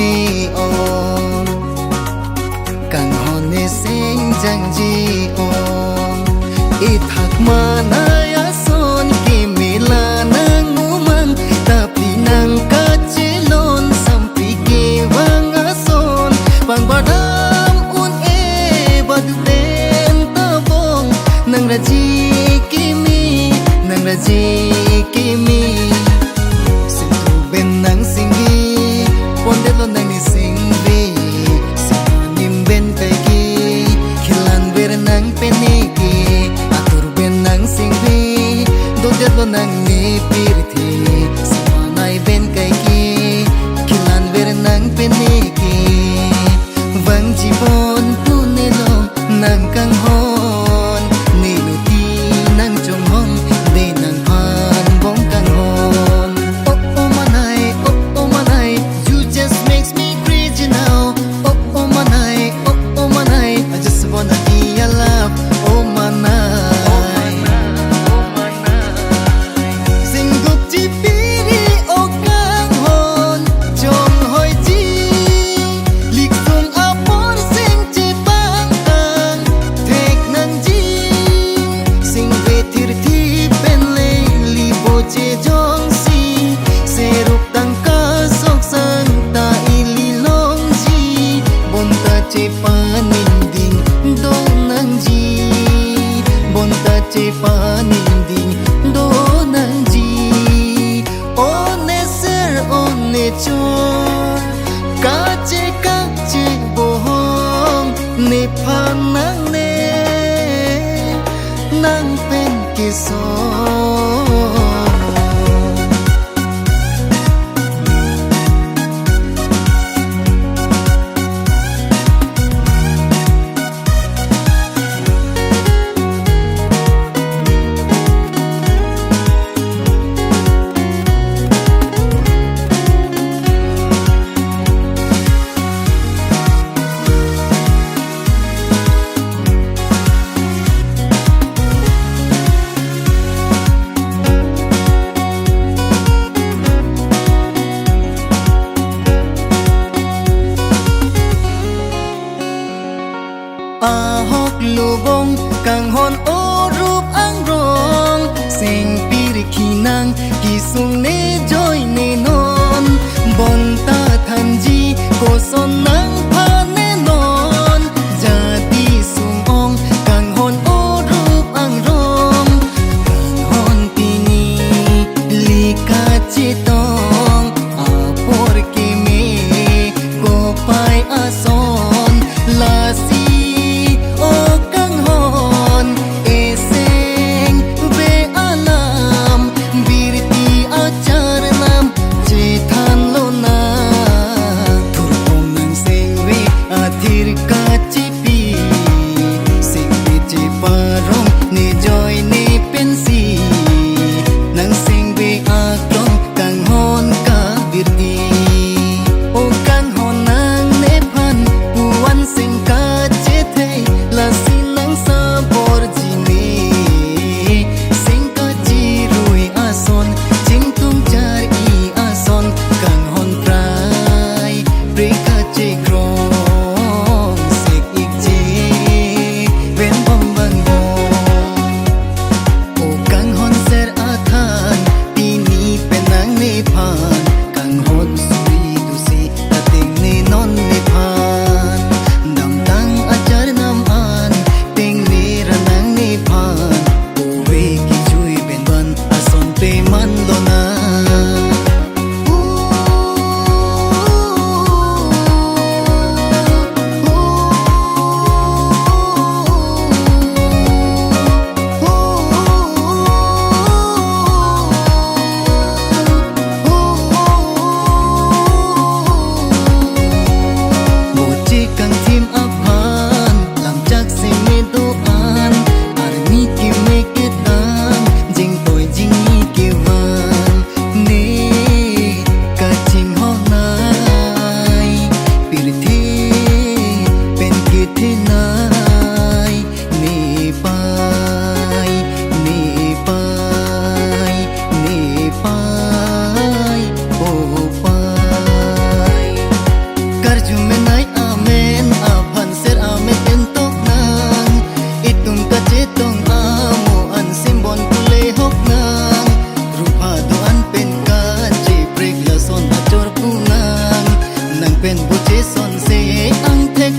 vi on càng hòn nê sinh chẳng gì on ít thạc mà nay á son kì mi là nang ngủ mang tapi nang kace lon sampai ke wang á son bang badam un e badu ten tabong nang raji kimi nang raji kimi sintu ben nang singi ponde lo nang ni singvi simanim ben pegi khilan ber nang peniki atur ben nang singvi dode lo nang ni pirthi simanai ben kaiki khilan ber nang peniki wang jibon punelo nang kang hon niluti nang jong hong de nang phan bong kang hon oh manai you just makes me crazy now oh manai I just wanna be your love oh manai sing guk chi piri o kang hon jong hoi chi lik sung apor sing chi bang ang thek nang ji sing ve thir thi pen le li bo che jong si se rup tang ka sok sang ta ili long ji bon ta che panin ding do nang ji bon ta che panin ding do nang ji one ser one chor ka che bohong ne phan nang ne nang pen ke so hok lubong kang hon o rup ang rong sing pir kinang kisung ne joy ne non bon ta than ji ko son nang pha ne non jati sung ong kang hon o rup ang rong kang hon pini lika chitong apor ke me ko pai ason la si o kang hon eseng be alam birti achar nam che than lo na thur pom nang seng ve son se ang tek